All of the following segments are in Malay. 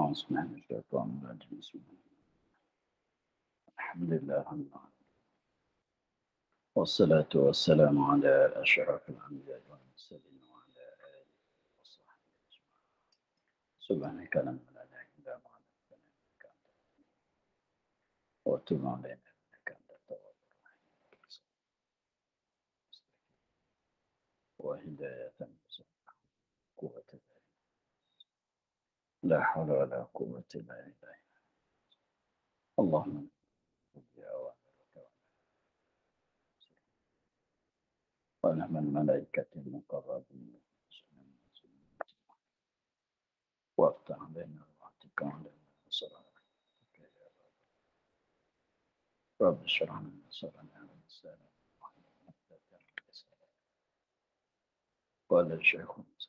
أعوذ بالله من الشيطان الرجيم بسم الله الحمد لله رب العالمين والصلاة والسلام على أشرف الأنبياء والمرسلين وعلى آله وصحبه أجمعين سبحانك لا علم لنا إلا ما علمتنا إنك أنت وتب علينا إنك أنت التواب الرحيم وهداية قوة لا حول ولا قوة إلا بالله اللهم يا أوامرك ونعم الملائكة المقربين وافتح بين رواتك علينا أسرارك رب اشرح لنا صدرنا ولسانا قال الشيخ سبحانه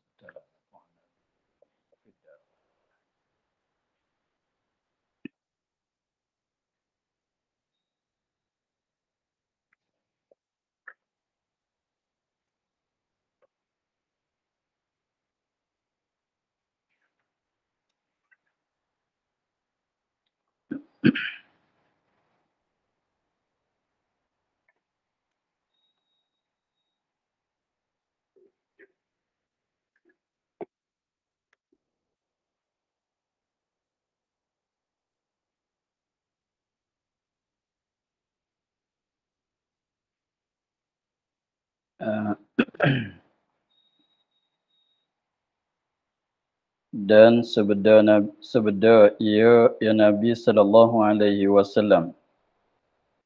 dan sebeda ia ya Nabi sallallahu alaihi wasallam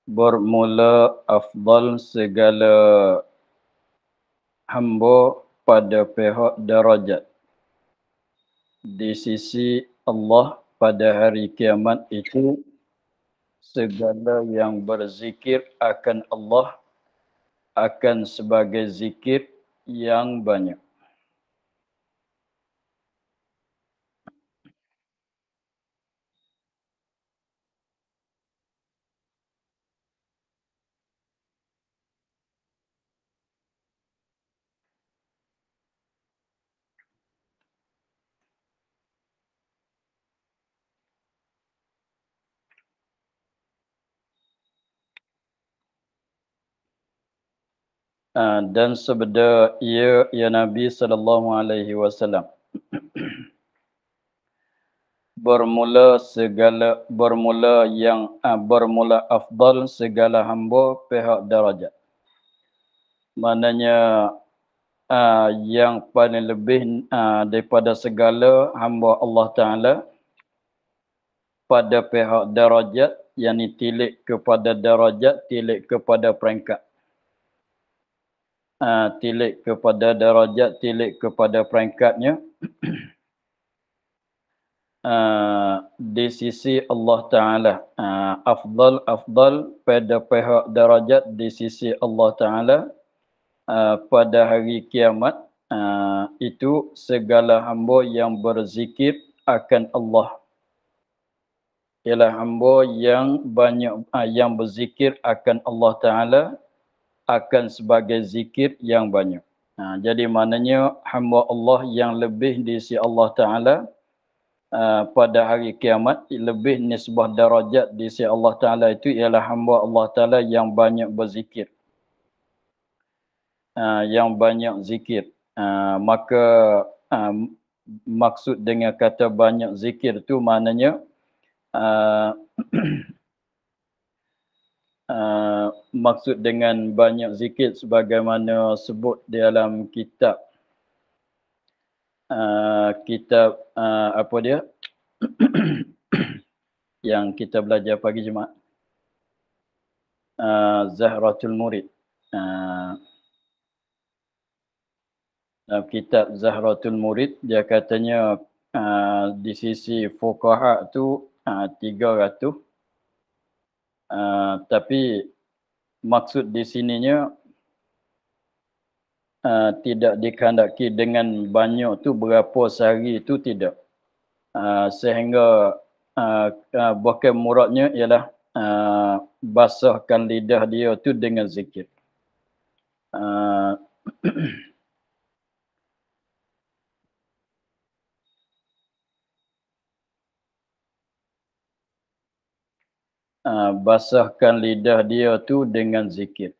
bermula afdal segala hamba pada pihak darajat di sisi Allah pada hari kiamat itu segala yang berzikir akan Allah akan sebagai zikir yang banyak. Dan sebeda ia ya Nabi sallallahu alaihi wasallam bermula afdal segala hamba pihak darajat. Maknanya yang paling lebih daripada segala hamba Allah Taala pada pihak darajat, yakni tilik kepada darajat, tilik kepada peringkat. Tilik kepada darajat, tilik kepada peringkatnya di sisi Allah Ta'ala. Afdal pada pihak darajat di sisi Allah Ta'ala pada hari kiamat itu segala hamba yang berzikir akan Allah. Ialah hamba yang banyak yang berzikir akan Allah Ta'ala akan sebagai zikir yang banyak. Jadi maknanya hamba Allah yang lebih di sisi Allah Ta'ala pada hari kiamat, lebih nisbah darajat di sisi Allah Ta'ala itu ialah hamba Allah Ta'ala yang banyak berzikir. Yang banyak zikir. Maka maksud dengan kata banyak zikir itu maknanya maksud dengan banyak zikir sebagaimana sebut di dalam kitab apa dia yang kita belajar pagi Jumaat, Zahratul Murid. Dalam kitab Zahratul Murid dia katanya di sisi fuqaha tu 300, tapi maksud di sininya tidak dikehendaki dengan banyak tu berapa sehari itu tidak. Sehingga bahkan muradnya ialah basahkan lidah dia tu dengan zikir. basahkan lidah dia tu dengan zikir.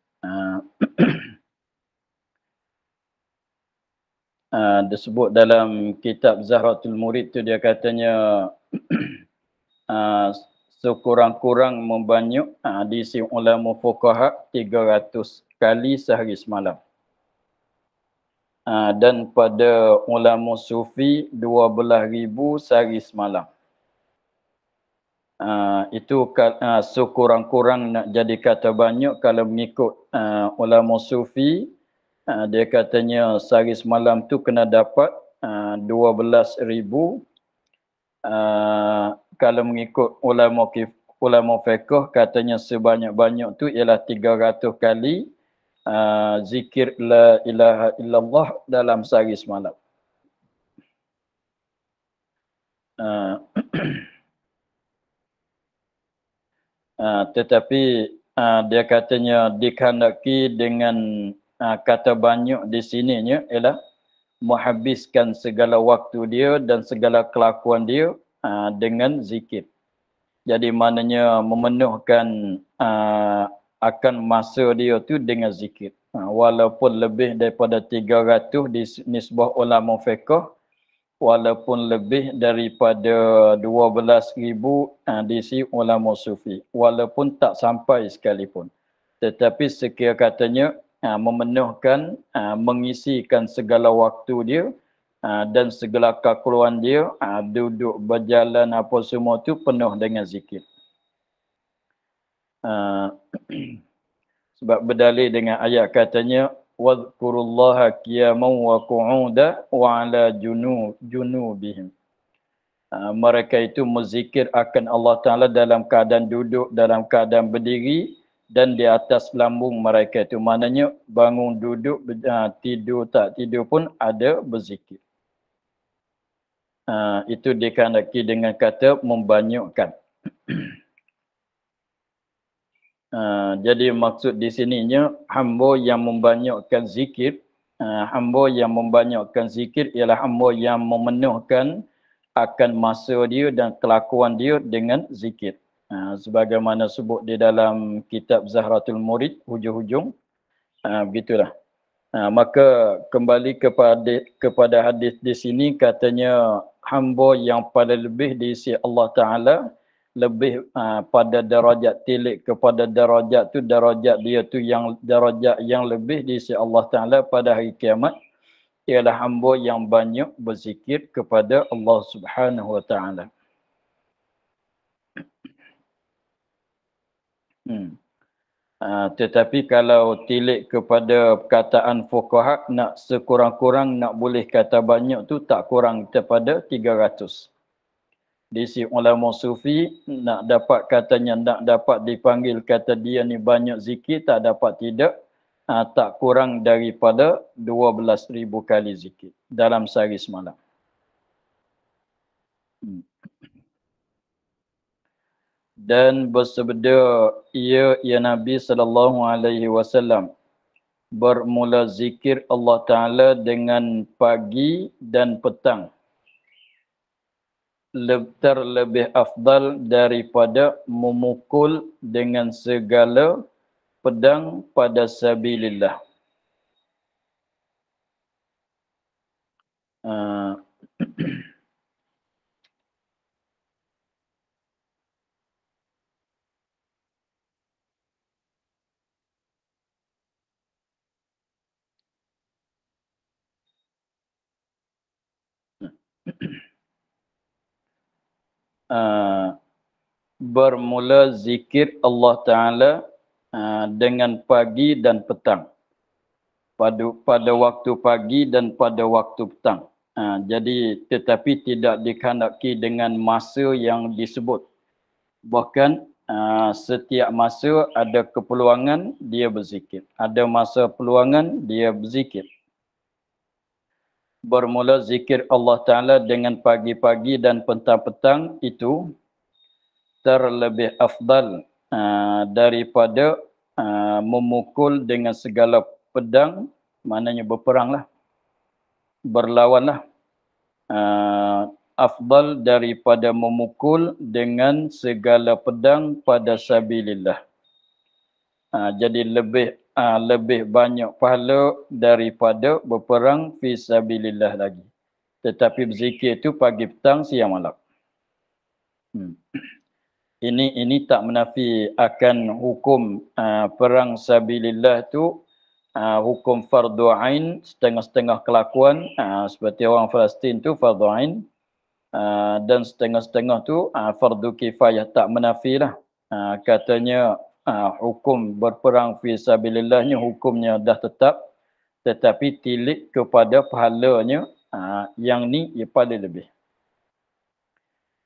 Disebut dalam kitab Zahratul Murid tu dia katanya sekurang-kurang membanyuk diisi ulama fuqaha 300 kali sehari semalam. Dan pada ulama sufi 12,000 sehari semalam. Itu sekurang-kurang nak jadi kata banyak kalau mengikut ulama sufi, dia katanya sehari semalam tu kena dapat 12,000. Kalau mengikut ulama fiqh katanya sebanyak-banyak tu ialah 300 kali zikir la ilaha illallah dalam sehari semalam. Tetapi dia katanya dikehendaki dengan kata banyak di sininya ialah menghabiskan segala waktu dia dan segala kelakuan dia dengan zikir. Jadi maknanya memenuhkan akan masa dia tu dengan zikir. Walaupun lebih daripada 300 di nisbah ulama fiqh, walaupun lebih daripada 12,000 di si ulama sufi, walaupun tak sampai sekalipun. Tetapi sekira katanya memenuhkan, mengisikan segala waktu dia dan segala kekuluan dia, duduk, berjalan, apa semua tu penuh dengan zikir. Sebab berdalil dengan ayat katanya wadhkurullaha qiyaman wa qu'udan wa ala junubihim. Mereka itu berzikir akan Allah Ta'ala dalam keadaan duduk, dalam keadaan berdiri dan di atas lambung mereka itu. Maknanya bangun duduk, tidur tak tidur pun ada berzikir. Itu dikehendaki dengan kata membanyakkan. Jadi maksud di sininya hamba yang membanyakkan zikir, hamba yang membanyakkan zikir ialah hamba yang memenuhkan akan masa dia dan kelakuan dia dengan zikir. Sebagaimana sebut di dalam kitab Zahratul Murid hujung-hujung, begitulah. Maka kembali kepada hadis di sini katanya hamba yang paling lebih diisi Allah Ta'ala, lebih pada darajat tilik kepada darajat tu, darajat dia tu yang darajat yang lebih diisi Allah Ta'ala pada hari kiamat ialah hamba yang banyak berzikir kepada Allah Subhanahu Wa Ta'ala. Tetapi kalau tilik kepada perkataan fuqaha, nak sekurang-kurang nak boleh kata banyak tu tak kurang daripada 300. Di si ulama sufi nak dapat katanya, nak dapat dipanggil kata dia ni banyak zikir, tak dapat tidak, tak kurang daripada 12,000 kali zikir dalam sehari semalam. Dan bersabda ia Nabi SAW bermula zikir Allah Ta'ala dengan pagi dan petang, terlebih afdal daripada memukul dengan segala pedang pada sabilillah. Bermula zikir Allah Ta'ala dengan pagi dan petang. Pada waktu pagi dan pada waktu petang. Jadi tetapi tidak dikehendaki dengan masa yang disebut. Bahkan setiap masa ada keperluangan dia berzikir. Ada masa peluangan dia berzikir. Bermula zikir Allah Ta'ala dengan pagi-pagi dan petang-petang itu terlebih afdal daripada memukul dengan segala pedang, maknanya berperanglah, berlawanlah afdal daripada memukul dengan segala pedang pada sabilillah. Jadi lebih banyak pahala daripada berperang fi sabilillah lagi. Tetapi berzikir itu pagi, petang, siang, malam. Ini tak menafi akan hukum perang sabilillah tu hukum fardu ain, setengah-setengah kelakuan, seperti orang Palestin tu fardu ain, dan setengah-setengah tu fardu kifayah. Tak menafilah. Katanya hukum berperang fi sabilillahnya hukumnya dah tetap, tetapi tilik kepada pahalanya, yang ni ia paling lebih.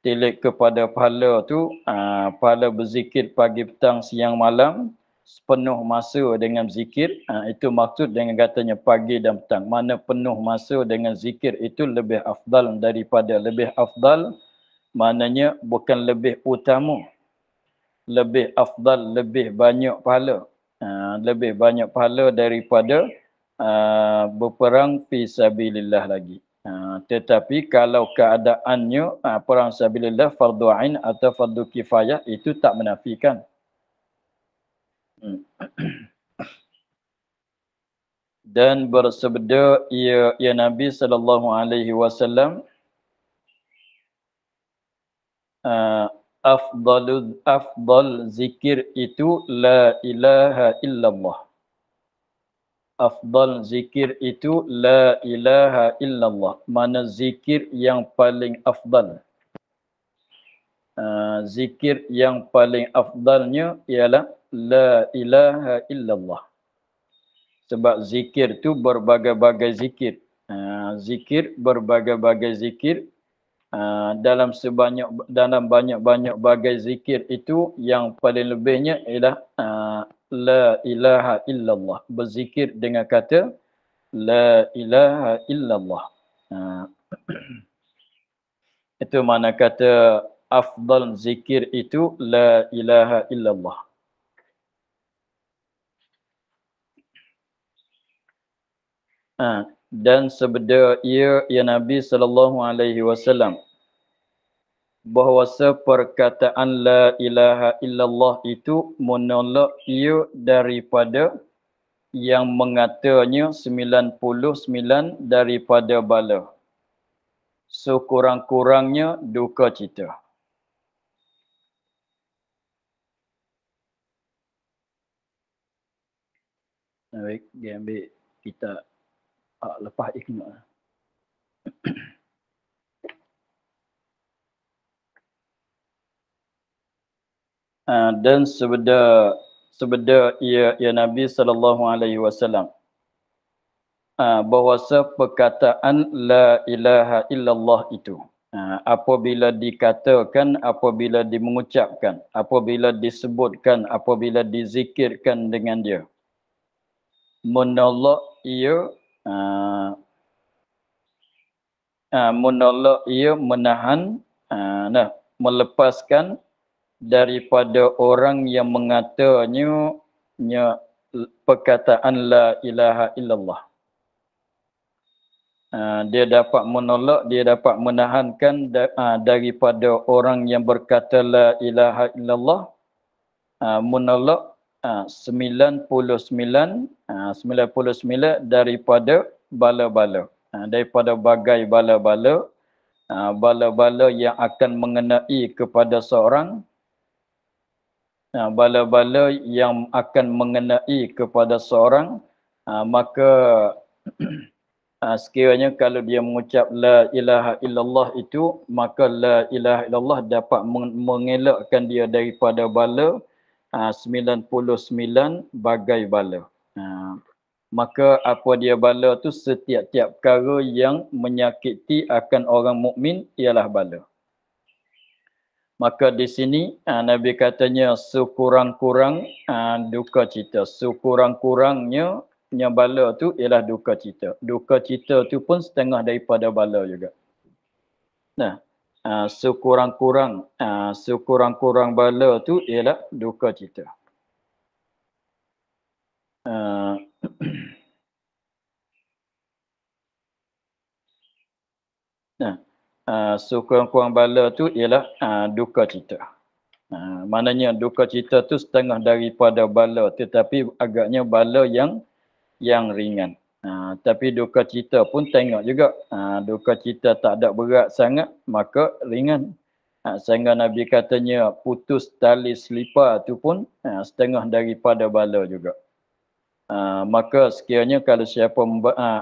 Tilik kepada pahala tu, pahala berzikir pagi, petang, siang, malam, sepenuh masa dengan zikir. Itu maksud dengan katanya pagi dan petang. Mana penuh masa dengan zikir itu lebih afdal daripada. Lebih afdal maknanya bukan lebih utama. Lebih afdal, lebih banyak pahala. Lebih banyak pahala daripada berperang fi sabilillah lagi. Tetapi kalau keadaannya perang sabilillah fardu ain atau fardu kifayah itu tak menafikan. Dan bersabda ya Nabi sallallahu alaihi wasallam, afdal zikir itu la ilaha illallah. Afdal zikir itu la ilaha illallah. Mana zikir yang paling afdal. Zikir yang paling afdalnya ialah la ilaha illallah. Sebab zikir tu berbagai-bagai zikir. Zikir berbagai-bagai zikir. Dalam banyak-banyak bagai zikir itu yang paling lebihnya ialah la ilaha illallah. Berzikir dengan kata la ilaha illallah. Itu mana kata afdal zikir itu la ilaha illallah. Dan sabda ya Nabi sallallahu alaihi wasallam, bahawa perkataan la ilaha illallah itu menolak ia daripada yang mengatanya 99 daripada bala. Sekurang-kurangnya duka cita. Baik, dia ambil kita lepas ikhna. Dan sabda ya Nabi sallallahu alaihi wasallam, bahawa perkataan la ilaha illallah itu apabila dikatakan, apabila dimengucapkan, apabila disebutkan, apabila dizikirkan dengan dia, menolak ia menahan, melepaskan daripada orang yang mengatanya perkataan la ilaha illallah. Dia dapat menolak, dia dapat menahankan daripada orang yang berkata la ilaha illallah, menolak 99 daripada bala-bala, daripada bagai bala-bala, bala-bala yang akan mengenai kepada seorang, bala-bala yang akan mengenai kepada seorang, maka sekiranya kalau dia mengucap la ilaha illallah itu, maka la ilaha illallah dapat mengelakkan dia daripada bala 99 bagai bala. Maka apa dia bala tu, setiap-tiap perkara yang menyakiti akan orang mukmin ialah bala. Maka di sini Nabi katanya sekurang-kurang duka cita. Sekurang-kurangnya bala tu ialah duka cita. Duka cita tu pun setengah daripada bala juga. Nah, sekurang-kurang bala tu ialah duka cita. Nah, Sekurang-kurang bala tu ialah duka cita. Maknanya duka cita tu setengah daripada bala, tetapi agaknya bala yang ringan. Tapi duka cita pun tengok juga. Duka cita tak ada berat sangat, maka ringan. Sehingga Nabi katanya putus tali selipar tu pun setengah daripada bala juga. Maka sekiranya kalau siapa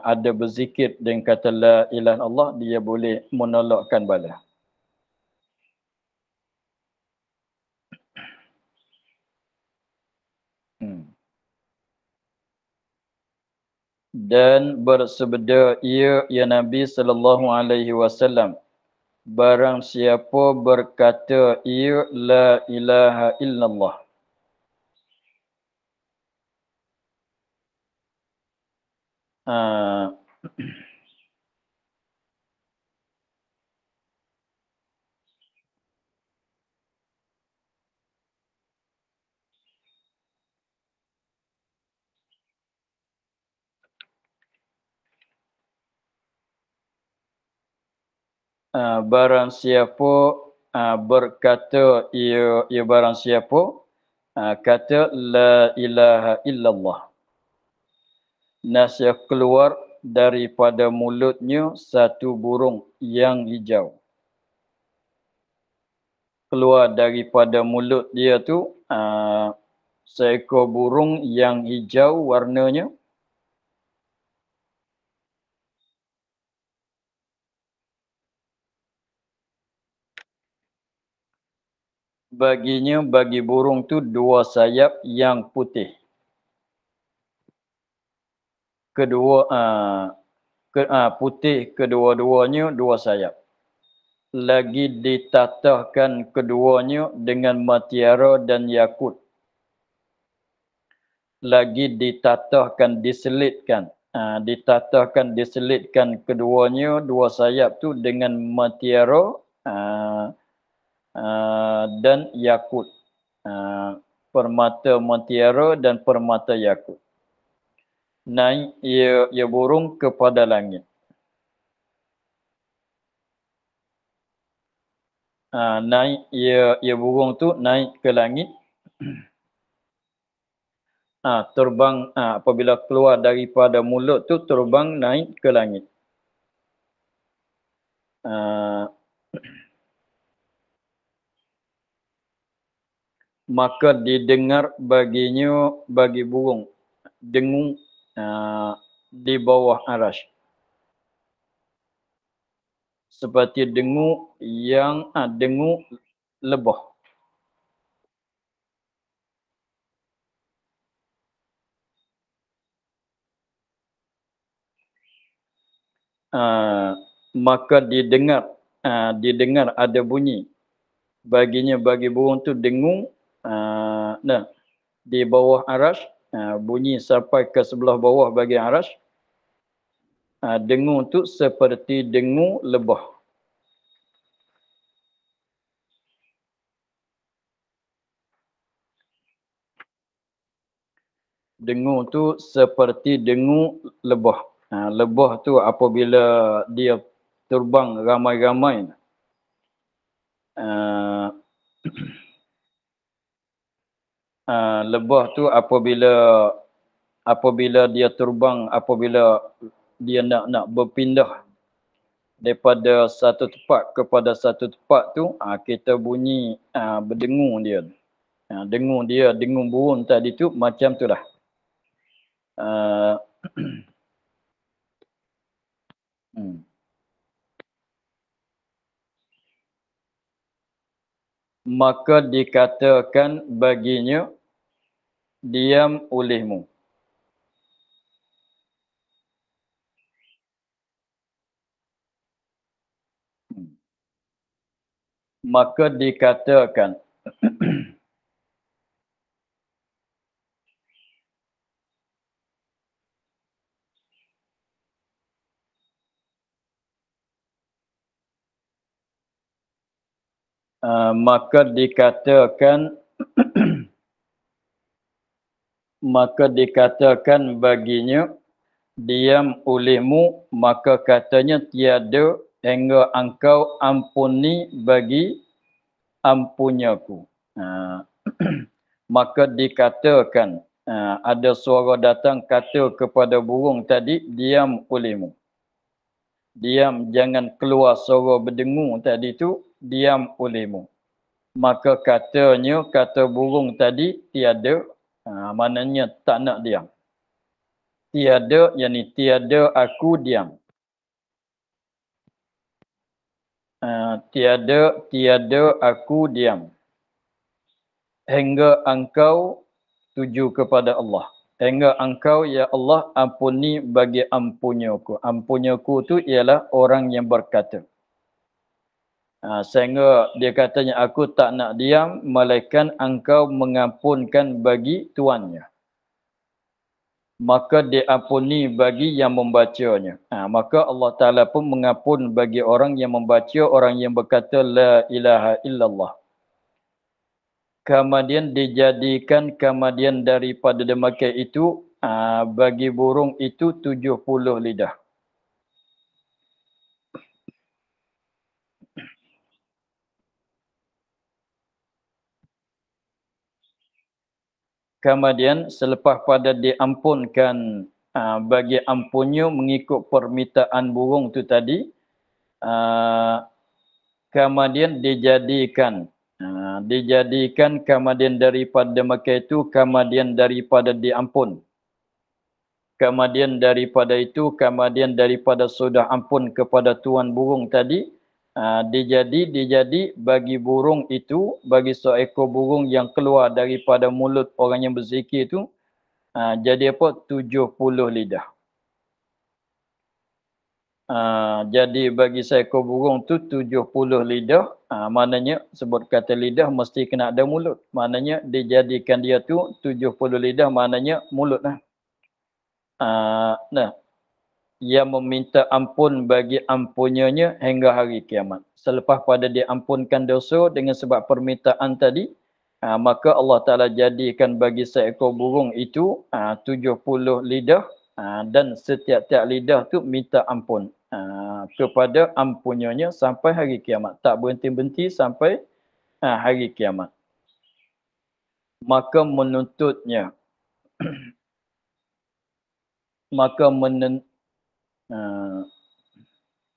ada berzikir dengan kata la ilaha illallah, dia boleh menolakkan bala. Dan bersabda ia ya Nabi sallallahu alaihi wasallam, barang siapa berkata ia la ilaha illallah, uh, barang siapa berkata ia barang siapa kata la ilaha illallah, nasya keluar daripada mulutnya satu burung yang hijau. Keluar daripada mulut dia tu seekor burung yang hijau warnanya. Baginya, bagi burung tu dua sayap yang putih. Putih kedua-duanya, dua sayap. Lagi ditatahkan keduanya dengan mutiara dan yakut. Lagi ditatahkan, diselitkan. Diselitkan keduanya, dua sayap tu dengan mutiara dan yakut. Permata mutiara dan permata yakut. Naik ia burung kepada langit. Naik ia burung tu naik ke langit. Terbang apabila keluar daripada mulut tu terbang naik ke langit. Maka didengar baginya, bagi burung, dengung di bawah arasy. Seperti dengung yang dengung lebah. Maka didengar ada bunyi baginya, bagi burung tu dengung di bawah arasy, bunyi sampai ke sebelah bawah bagi arasy. Dengung tu seperti dengung lebah. Dengung tu seperti dengung lebah. Lebah tu apabila dia terbang ramai-ramai, lebah tu apabila dia terbang, apabila dia nak berpindah daripada satu tempat kepada satu tempat tu, kita bunyi berdengung dia. Dengung dia, dengung burung tadi tu macam tu lah. Maka dikatakan baginya, diam olehmu. Maka dikatakan maka dikatakan baginya, diam olehmu, maka katanya tiada hingga engkau ampuni bagi ampunyaku. Maka dikatakan, ada suara datang kata kepada burung tadi, diam olehmu. Diam, jangan keluar suara berdengung tadi tu, diam olehmu. Maka katanya, kata burung tadi, tiada, maknanya tak nak diam. Tiada, yakni tiada aku diam. Tiada aku diam. Hingga engkau tuju kepada Allah. Hingga engkau, ya Allah, ampuni bagi ampunyaku. Ampunyaku tu ialah orang yang berkata. Sehingga dia katanya, aku tak nak diam, melainkan engkau mengampunkan bagi tuannya. Maka diampuni bagi yang membacanya. Maka Allah Ta'ala pun mengampun bagi orang yang membaca, orang yang berkata, La ilaha illallah. Kemudian dijadikan kemudian daripada demikian itu, bagi burung itu 70 lidah. Kemudian selepas pada diampunkan bagi ampunnya mengikut permintaan burung itu tadi, kemudian dijadikan kemudian daripada demikian itu, kemudian daripada diampun. Kemudian daripada itu, kemudian daripada sudah ampun kepada tuan burung tadi, dijadi bagi burung itu, bagi seekor burung yang keluar daripada mulut orang yang berzikir itu, jadi apa? 70 lidah. Jadi bagi seekor burung tu 70 lidah, maknanya sebut kata lidah mesti kena ada mulut. Maknanya dijadikan dia tu 70 lidah, maknanya mulut lah. Nah, yang meminta ampun bagi ampunnya hingga hari kiamat. Selepas pada diampunkan dosa dengan sebab permintaan tadi, maka Allah Ta'ala jadikan bagi seekor burung itu 70 lidah, dan setiap-tiap lidah tu minta ampun kepada ampunnya sampai hari kiamat. Tak berhenti-henti sampai hari kiamat. Maka menuntutnya, maka menuntunnya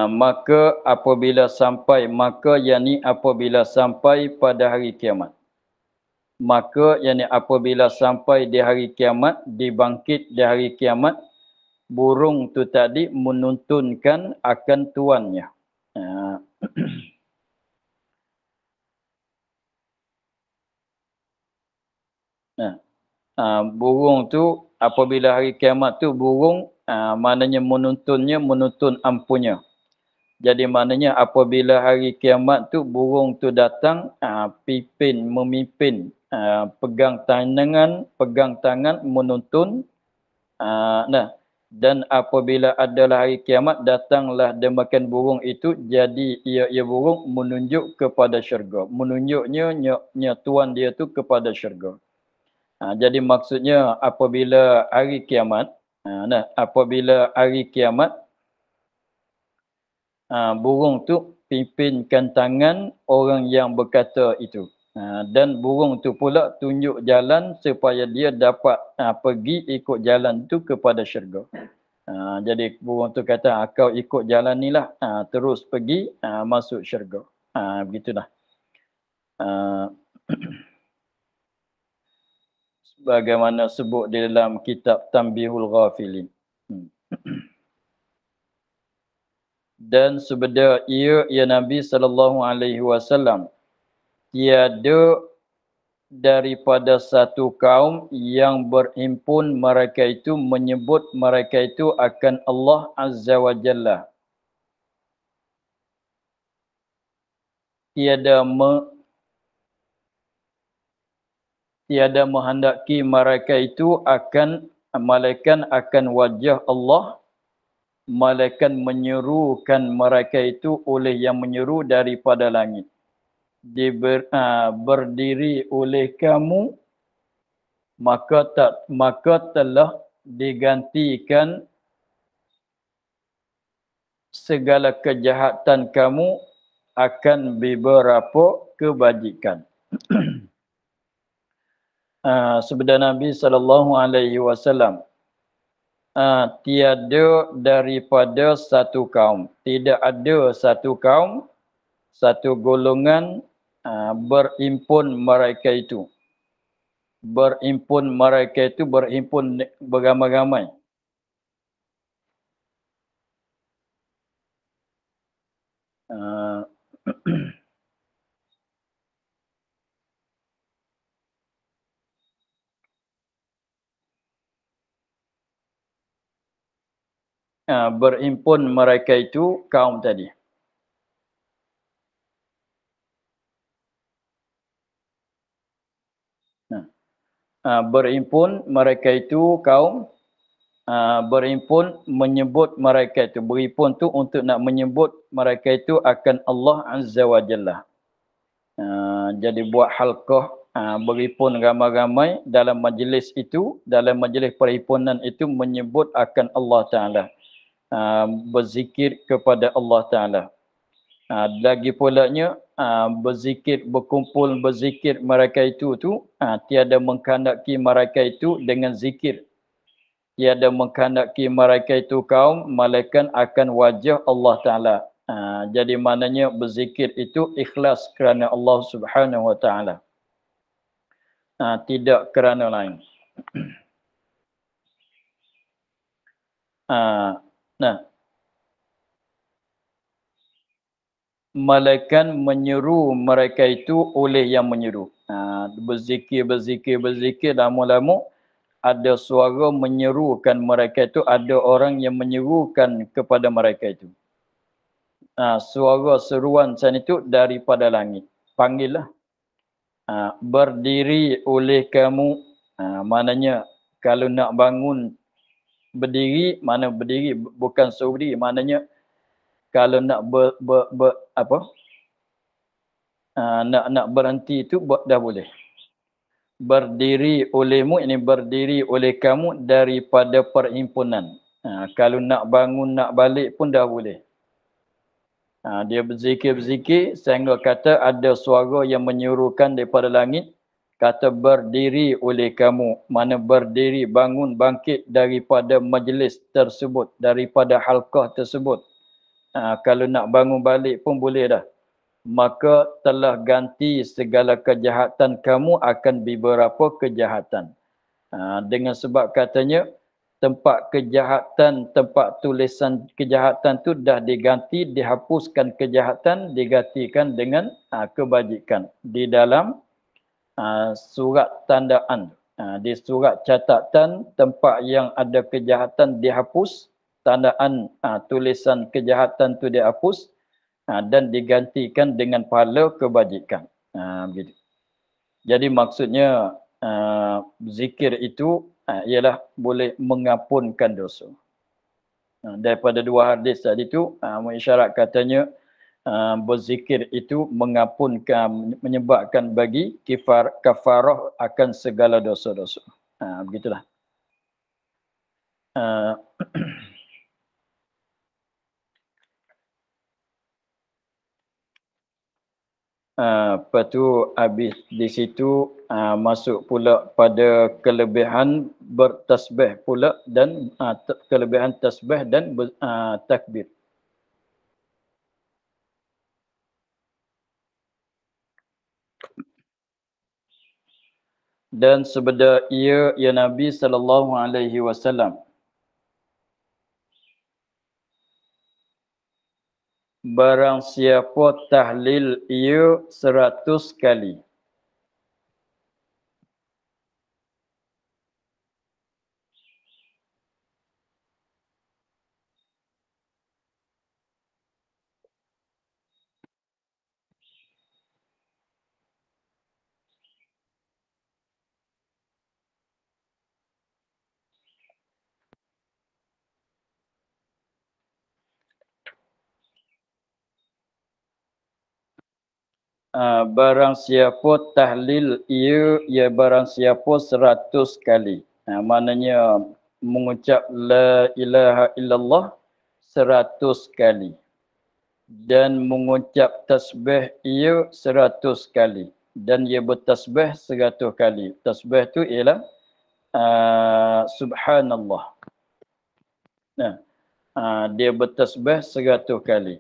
maka apabila sampai, maka yakni apabila sampai pada hari kiamat. Maka yakni apabila sampai di hari kiamat, dibangkit di hari kiamat, burung tu tadi menuntunkan akan tuannya. Burung tu apabila hari kiamat tu burung, maknanya menuntun ampunnya. Jadi maknanya apabila hari kiamat tu burung tu datang, memimpin, pegang tangan menuntun. Dan apabila adalah hari kiamat, datanglah demikian burung itu, jadi ia burung menunjuk kepada syurga. Menunjuknya tuan dia tu kepada syurga. Jadi maksudnya apabila hari kiamat, burung tu pimpinkan tangan orang yang berkata itu. Dan burung tu pula tunjuk jalan supaya dia dapat pergi ikut jalan tu kepada syurga. Jadi burung tu kata, kau ikut jalan ni lah, terus pergi masuk syurga. Begitulah. Bagaimana sebut di dalam kitab Tanbihul Ghafilin. dan sebeda ia ya Nabi sallallahu alaihi wasallam tiada daripada satu kaum yang berhimpun mereka itu menyebut mereka itu akan Allah Azza wa Jalla. Tiada menghendaki mereka itu akan malaikat akan wajah Allah, malaikat menyerukan mereka itu oleh yang menyeru daripada langit. Berdiri oleh kamu, maka telah digantikan segala kejahatan kamu akan beberapa kebajikan. Sabda Nabi sallallahu alaihi wasallam, tiada daripada satu kaum, tidak ada satu kaum, satu golongan berhimpun mereka itu. Berhimpun mereka itu berhimpun beramai-ramai. Berhimpun mereka itu kaum tadi. Berhimpun mereka itu kaum, berhimpun menyebut mereka itu. Berhimpun tu untuk nak menyebut mereka itu akan Allah Azza wa Jalla. Jadi buat halqah, berhimpun ramai-ramai dalam majlis itu, dalam majlis perhimpunan itu menyebut akan Allah Ta'ala. Berzikir kepada Allah Ta'ala. Lagi pulanya berzikir, berkumpul berzikir mereka itu tiada mengkandaki mereka itu dengan zikir. Tiada mengkandaki mereka itu kaum, malaikat akan wajah Allah Ta'ala. Jadi maknanya berzikir itu ikhlas kerana Allah Subhanahu Wa Ta'ala. Tidak kerana lain. Nah, malaikat menyeru mereka itu oleh yang menyeru. Berzikir, lama-lama ada suara menyerukan mereka itu, ada orang yang menyerukan kepada mereka itu. Suara seruan sana itu daripada langit. Panggillah. Berdiri oleh kamu. Maknanya kalau nak bangun berdiri, mana berdiri bukan suruh berdiri. Maknanya kalau nak nak berhenti itu dah boleh. Berdiri olehmu, ini berdiri oleh kamu daripada perhimpunan. Kalau nak bangun, nak balik pun dah boleh. Dia berzikir sehingga kata ada suara yang menyuruhkan daripada langit, kata berdiri oleh kamu. Mana berdiri, bangun, bangkit daripada majlis tersebut, daripada halqah tersebut. Kalau nak bangun balik pun boleh dah. Maka telah ganti segala kejahatan kamu akan beberapa kejahatan. Dengan sebab katanya, tempat kejahatan, tempat tulisan kejahatan tu dah diganti, dihapuskan kejahatan, digantikan dengan kebajikan. Di dalam surat tandaan, di surat catatan, tempat yang ada kejahatan dihapus, tandaan tulisan kejahatan tu dihapus, dan digantikan dengan pahala kebajikan. Begitu. Jadi maksudnya zikir itu ialah boleh mengampunkan dosa. Daripada dua hadis tadi itu mengisyarat katanya berzikir itu mengampunkan, menyebabkan bagi kafarah akan segala dosa-dosa. Begitulah. Lepas tu habis di situ masuk pula pada kelebihan bertasbih pula dan kelebihan tasbih dan takbir. Dan sebeda ia ya Nabi sallallahu alaihi wasallam Barang siapa tahlil ia 100 kali. Barang siapa tahlil ia barang siapa 100 kali. Maknanya mengucap la ilaha illallah 100 kali. Dan mengucap tasbih ia 100 kali. Dan ia bertasbih 100 kali. Tasbih tu ialah subhanallah. Nah, dia bertasbih 100 kali.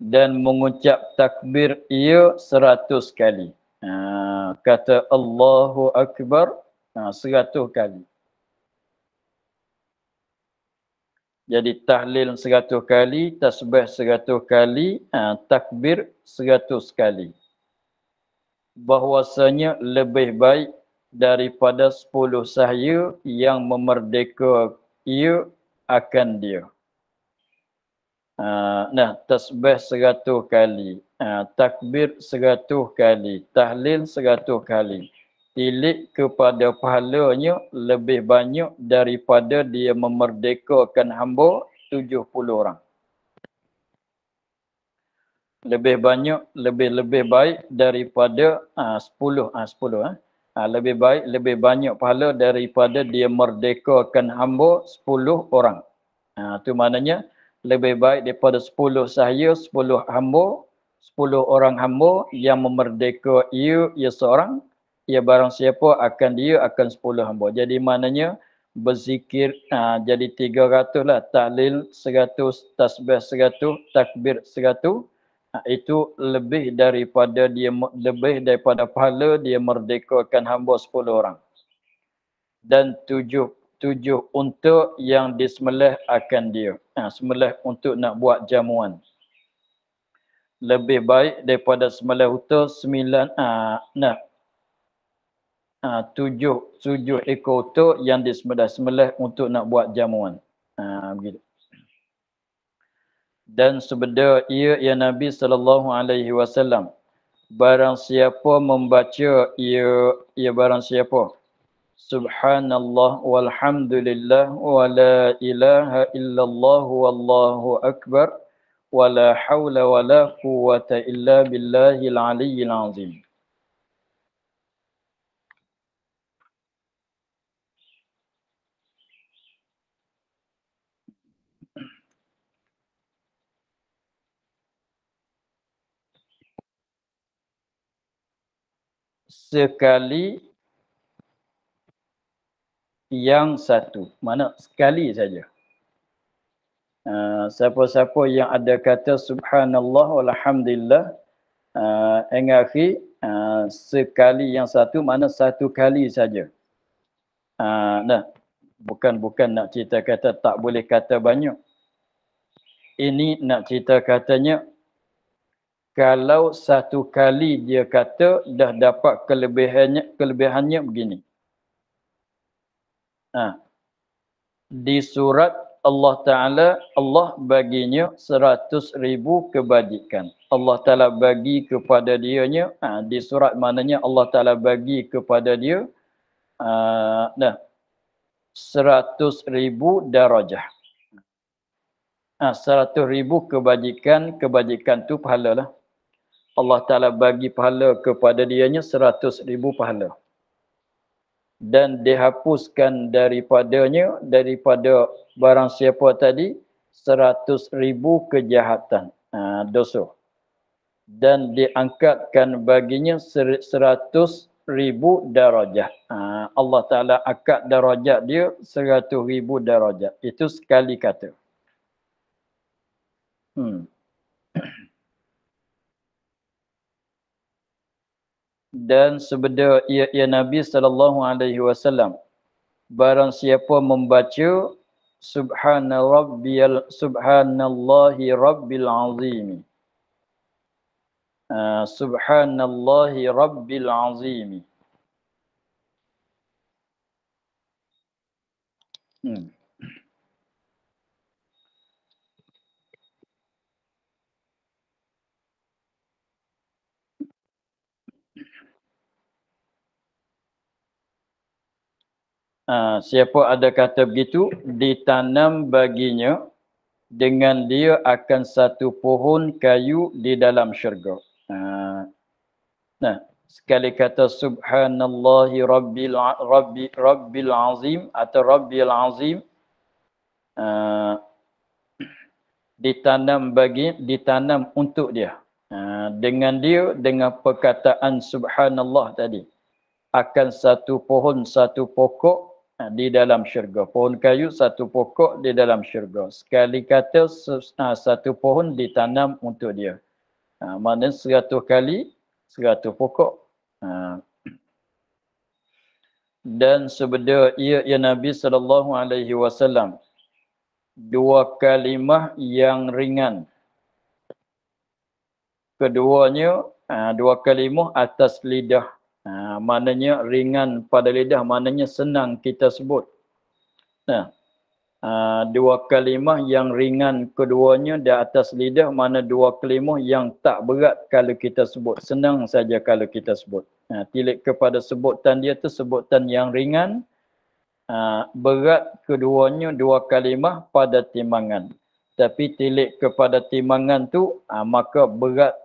Dan mengucap takbir ia 100 kali. Kata Allahu Akbar 100 kali. Jadi tahlil 100 kali, tasbih 100 kali, takbir 100 kali. Bahwasanya lebih baik daripada 10 sahaya yang memerdeka ia akan dia. Nah, tasbih 100 kali, takbir 100 kali, tahlil 100 kali. Tilik kepada pahalanya lebih banyak daripada dia memerdekakan hamba 70 orang. Lebih banyak, lebih baik daripada 10. 10 lebih baik, lebih banyak pahala daripada dia merdekakan hamba 10 orang. Itu maknanya lebih baik daripada 10 sahaya, 10 hamba, 10 orang hamba yang memerdeka ia seorang, ia barang siapa akan dia akan 10 hamba. Jadi maknanya berzikir jadi 300 lah. Tahlil 100, tasbih 100, takbir 100. Itu lebih daripada pahala dia merdekakan hamba 10 orang. Dan tujuh unta yang disembelih akan dia. Sembelih untuk nak buat jamuan. Lebih baik daripada sembelih unta 7 ekor unta yang disembelih untuk nak buat jamuan. Begitu. Dan sebeda ia ya Nabi SAW. Barang siapa membaca ia barang siapa. Subhanallah walhamdulillah wa la ilaha illallah wallahu akbar wa la hawla wa la quwwata illa billahil aliyyil azim. Sekali yang satu. Mana sekali saja. Siapa-siapa yang ada kata subhanallah walhamdulillah akhi, sekali yang satu mana satu kali saja. Nah, bukan nak cerita kata tak boleh kata banyak. Ini nak cerita katanya kalau satu kali dia kata dah dapat kelebihannya begini. Di surat Allah Ta'ala, Allah baginya 100,000 kebajikan. Allah Ta'ala bagi kepada dianya, di surat mananya Allah Ta'ala bagi kepada dia, 100,000 darajah. 100,000 kebajikan tu pahala lah. Allah Ta'ala bagi pahala kepada dianya 100,000 pahala. Dan dihapuskan daripada barang siapa tadi 100,000 kejahatan, dosa. Dan diangkatkan baginya 100,000 darajah. Allah Ta'ala angkat darajat dia 100,000 darajat. Itu sekali kata. Dan sabda ia Nabi sallallahu alaihi wasallam, barang siapa membaca subhanallahi rabbil azim, subhanallahi rabbil azim. Hmm. Siapa ada kata begitu, ditanam baginya dengan dia akan satu pohon kayu di dalam syurga. Nah, sekali kata subhanallahi rabbil azim atau rabbil azim, uh, ditanam untuk dia. Dengan perkataan subhanallah tadi, akan satu pohon, satu pokok di dalam syurga. Pohon kayu, satu pokok di dalam syurga. Sekali kata satu pohon ditanam untuk dia. Maknanya 100 kali 100 pokok. Dan sabda ia Nabi sallallahu alaihi wasallam, dua kalimah yang ringan. Keduanya dua kalimah atas lidah. Maknanya ringan pada lidah, maknanya senang kita sebut. Nah, dua kalimah yang ringan keduanya di atas lidah, mana dua kalimah yang tak berat kalau kita sebut, senang saja kalau kita sebut. Tilik kepada sebutan dia tu sebutan yang ringan, berat keduanya dua kalimah pada timbangan. Tapi tilik kepada timbangan tu maka berat,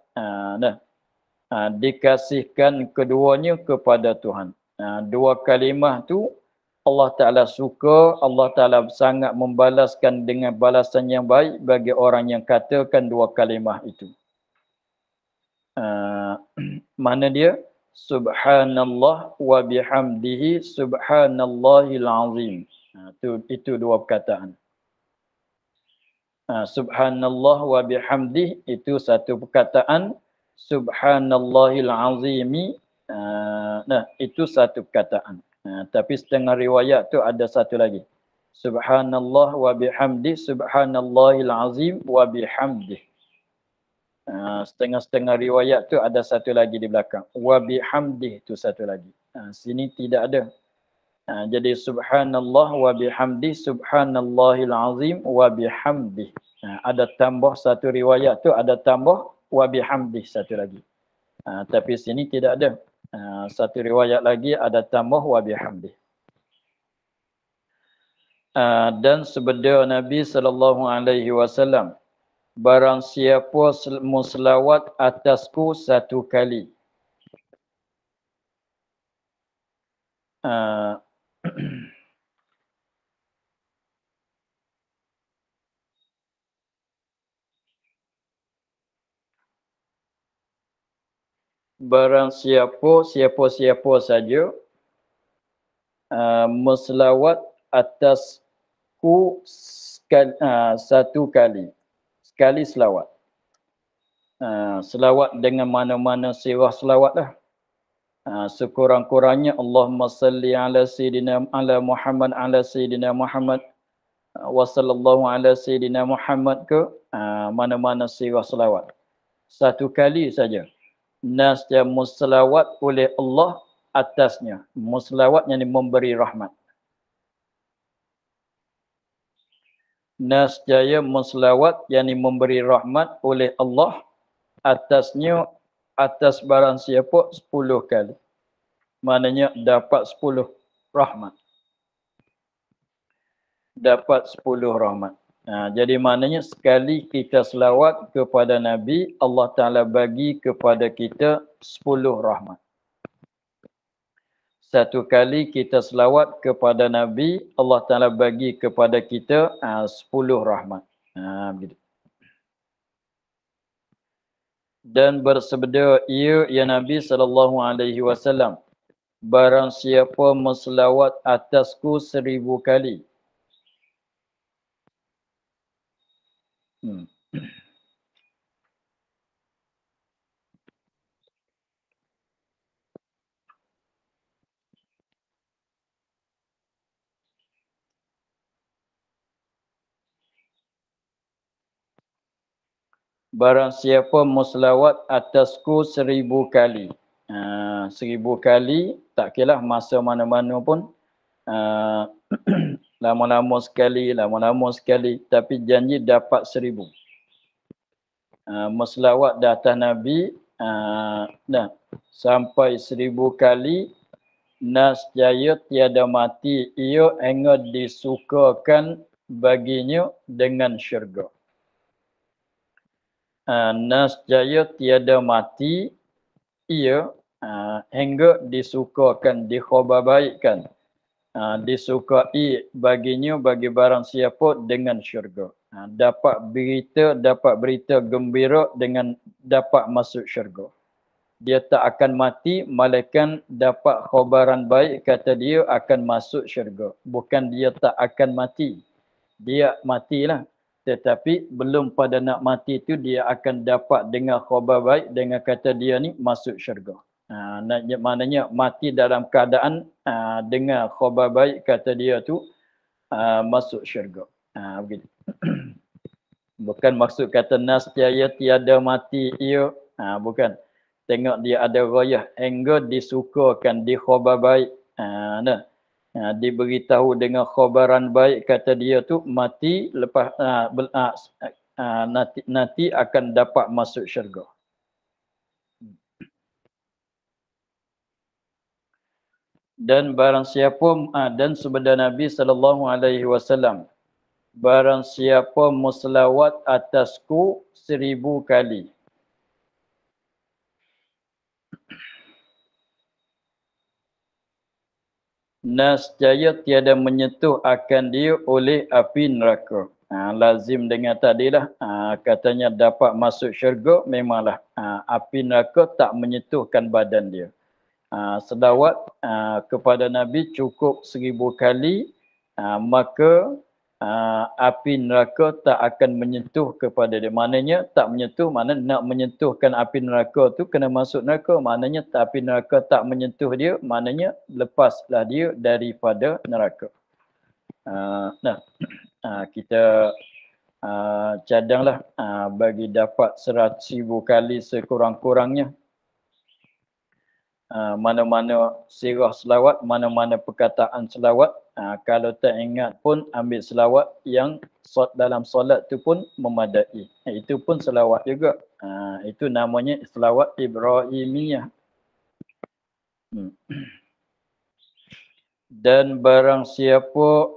dikasihkan keduanya kepada Tuhan. Dua kalimah tu Allah Ta'ala suka, Allah Ta'ala sangat membalaskan dengan balasan yang baik bagi orang yang katakan dua kalimah itu. Mana dia? Subhanallah wa bihamdihi subhanallahil azim. Itu dua perkataan. Subhanallah wa bihamdihi itu satu perkataan. Subhanallahil azimi, itu satu perkataan. Tapi setengah riwayat tu ada satu lagi. Subhanallah wa bihamdi subhanallahil azim wa bihamdi. Setengah-setengah riwayat tu ada satu lagi di belakang. Wa bihamdi tu satu lagi. Sini tidak ada. Jadi subhanallah wa bihamdi subhanallahil azim wa bihamdi. Ada tambah satu riwayat tu ada tambah wa bihamdi satu lagi. Tapi sini tidak ada. Satu riwayat lagi ada tambah wa bihamdi. Dan sabda Nabi sallallahu alaihi wasallam, barang siapa muslawat atasku satu kali, barang siapa saja muslawat atasku satu kali, sekali selawat. Selawat dengan mana-mana sirah selawat lah. Sekurang-kurangnya Allahumma salli ala sayyidina ala Muhammad ala sayyidina Muhammad wa sallallahu ala sayyidina Muhammad ke mana-mana sirah selawat. Satu kali saja. Nasya mustalawat oleh Allah atasnya. Mustalawat yang memberi rahmat. Nasjaya mustalawat yang memberi rahmat oleh Allah atasnya, atas barang siapa 10 kali. Maknanya dapat 10 rahmat. Dapat 10 rahmat. Jadi maknanya sekali kita selawat kepada Nabi, Allah Ta'ala bagi kepada kita 10 rahmat. Satu kali kita selawat kepada Nabi, Allah Ta'ala bagi kepada kita 10 rahmat. Begitu. Dan bersabda ya Nabi sallallahu alaihi wasallam, barang siapa berselawat atasku 1000 kali, Barang siapa muslawat atasku 1000 kali. 1000 kali, tak kira masa mana-mana pun. Uh, lama-lama sekali. Tapi janji dapat 1000. Muslawat di atas Nabi, dah sampai 1000 kali. Nasjaya tiada mati, ia hingga disukakan baginya dengan syurga. Nasjaya tiada mati, ia hingga disukakan, dikhabarbaikkan, disukai baginya, bagi barang siapa dengan syurga. Dapat berita gembira dengan dapat masuk syurga. Dia tak akan mati, malaikat dapat khabaran baik, kata dia akan masuk syurga. Bukan dia tak akan mati. Dia matilah. Tetapi belum pada nak mati tu, dia akan dapat dengar khabar baik dengan kata dia ni masuk syurga. Maknanya mati dalam keadaan dengar khabar baik, kata dia tu masuk syurga. Begitu. Bukan maksud kata nasjaya tiada mati ia. Bukan. Tengok dia ada rayah hingga disukakan, dikhabar baik. Diberitahu dengan khabaran baik, kata dia tu mati lepas nanti akan dapat masuk syurga. Dan barang siapa dan sabda Nabi SAW, barang siapa muslawat atasku 1000 kali. Nasjaya tiada menyentuh akan dia oleh api neraka. Lazim dengan tadilah, katanya dapat masuk syurga, memanglah api neraka tak menyentuhkan badan dia. Selawat kepada Nabi cukup 1000 kali, maka api neraka tak akan menyentuh kepada dia. Maknanya tak menyentuh, maknanya nak menyentuhkan api neraka tu kena masuk neraka. Maknanya api neraka tak menyentuh dia, maknanya lepaslah dia daripada neraka. Kita cadanglah bagi dapat 100,000 kali sekurang-kurangnya. Mana-mana sirah selawat, mana-mana perkataan selawat. Kalau tak ingat pun ambil selawat yang dalam solat tu pun memadai. Itu pun selawat juga. Itu namanya selawat Ibrahimiyah. Dan barang siapa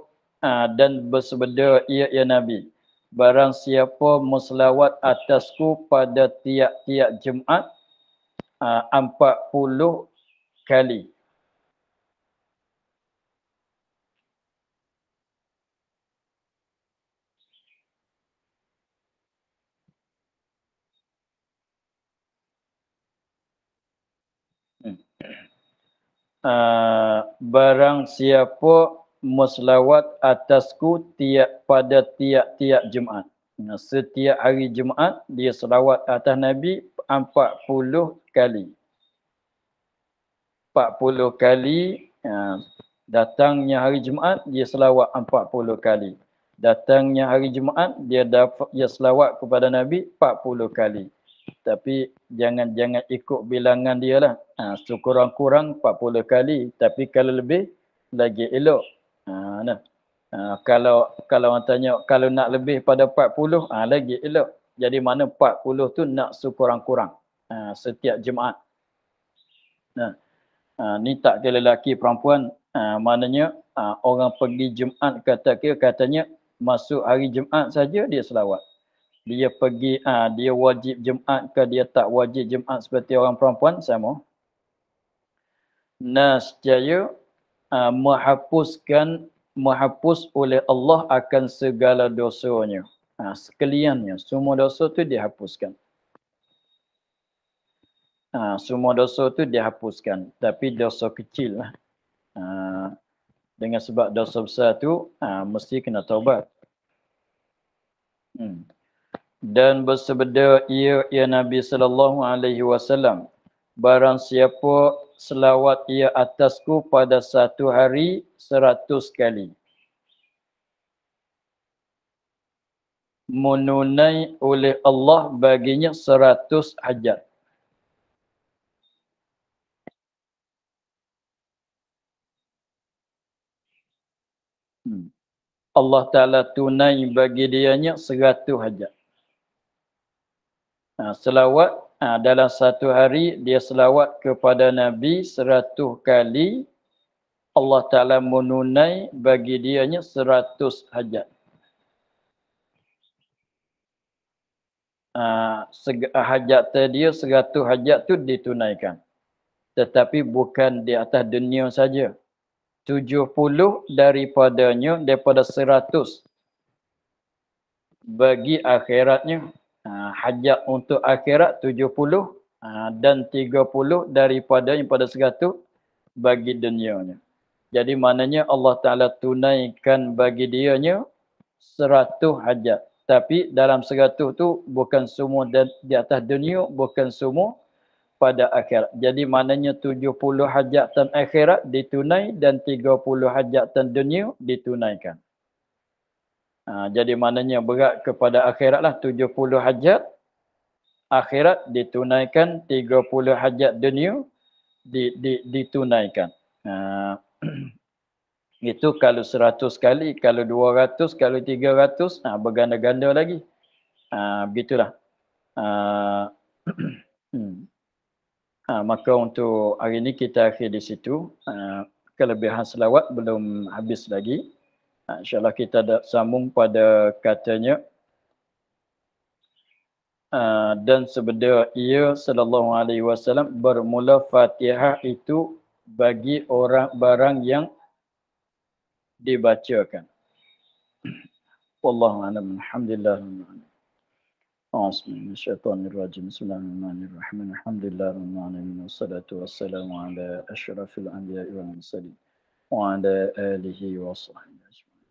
dan bersabda ya Nabi, barang siapa muslawat atasku pada tiap-tiap Jumaat 40 kali. Barang siapa muslawat atasku pada tiap-tiap Jumaat. Setiap hari Jumaat dia selawat atas Nabi 40 kali. 40 kali. Datangnya hari Jumaat dia selawat 40 kali. Datangnya hari Jumaat dia selawat kepada Nabi 40 kali. Tapi jangan ikut bilangan dia lah. Sekurang-kurang 40 kali. Tapi kalau lebih, lagi elok. Kalau orang tanya, kalau nak lebih pada 40, lagi elok. Jadi mana 40 tu nak sekurang-kurang. Setiap Jumaat. Ni tak kira lelaki perempuan. Maknanya orang pergi Jumaat katanya masuk hari Jumaat saja dia selawat. Dia pergi, dia wajib Jumaat ke dia tak wajib Jumaat seperti orang perempuan, sama. Nasjaya menghapus oleh Allah akan segala dosanya. Sekaliannya, semua dosa tu dihapuskan. Semua dosa tu dihapuskan. Tapi dosa kecil lah. Dengan sebab dosa besar tu, mesti kena taubat. Dan bersabda ia Nabi SAW, barang siapa selawat ia atasku pada satu hari 100 kali, menunai oleh Allah baginya 100 hajat. Allah Ta'ala tunai bagi dianya 100 hajat. Selawat dalam satu hari dia selawat kepada Nabi 100 kali, Allah Ta'ala menunai bagi dianya 100 hajat. Hajat dia 100 hajat tu ditunaikan. Tetapi bukan di atas dunia saja. 70 daripadanya, daripada 100 bagi akhiratnya. Hajat untuk akhirat 70 dan 30 daripada yang pada 100 bagi dunianya. Jadi maknanya Allah Ta'ala tunaikan bagi dianya 100 hajat. Tapi dalam 100 tu bukan semua di atas dunia, bukan semua pada akhirat. Jadi maknanya 70 hajatan akhirat ditunai dan 30 hajatan dunia ditunaikan. Jadi maknanya berat kepada akhirat lah 70 hajat akhirat ditunaikan, 30 hajat dunia ditunaikan. Itu kalau 100 kali, kalau 200, kalau 300, berganda-ganda lagi. Begitulah. Maka untuk hari ini kita akhir di situ. Kelebihan selawat belum habis lagi. InsyaAllah kita sambung pada katanya. Dan sebenarnya ia sallallahu alaihi wasallam bermula Fatihah itu bagi orang barang yang dibacakan. Wallahu a'lam. Alhamdulillah. Bismillahirrahmanirrahim. Bismillahirrahmanirrahim. Alhamdulillahirrahmanirrahim. Wassalatu wassalamu ala asyrafil anbiya'i wal mursalin wa ala alihi wa sahbihi ajma'in.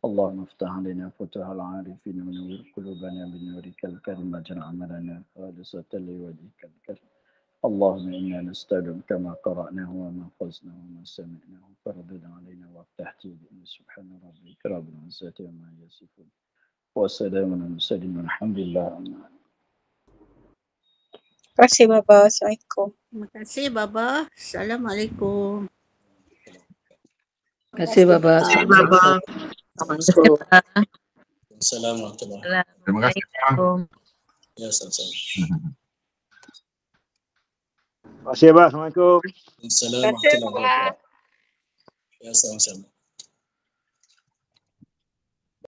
Allahumma iftah alaina futuhal arifin wa nawwir qulubana binurikal karim waj'al amalana khalisatan liwajhikal karim. Allahumma inna nas'aluka kama qara'nahu wa ma hafaznahu wa ma sami'nahu fardid alaina waftah tibina subhana rabbika rabbil izzati amma yasifun. Wassalamun ala mursalin walhamdulillah. Terima kasih Baba. Assalamualaikum. Terima kasih Baba. Assalamualaikum. Terima kasih Baba. Assalamualaikum. Assalamualaikum. Terima kasih. Ya, sama-sama. Terima kasih, Abah. Assalamualaikum. Assalamualaikum. Ya, sama-sama.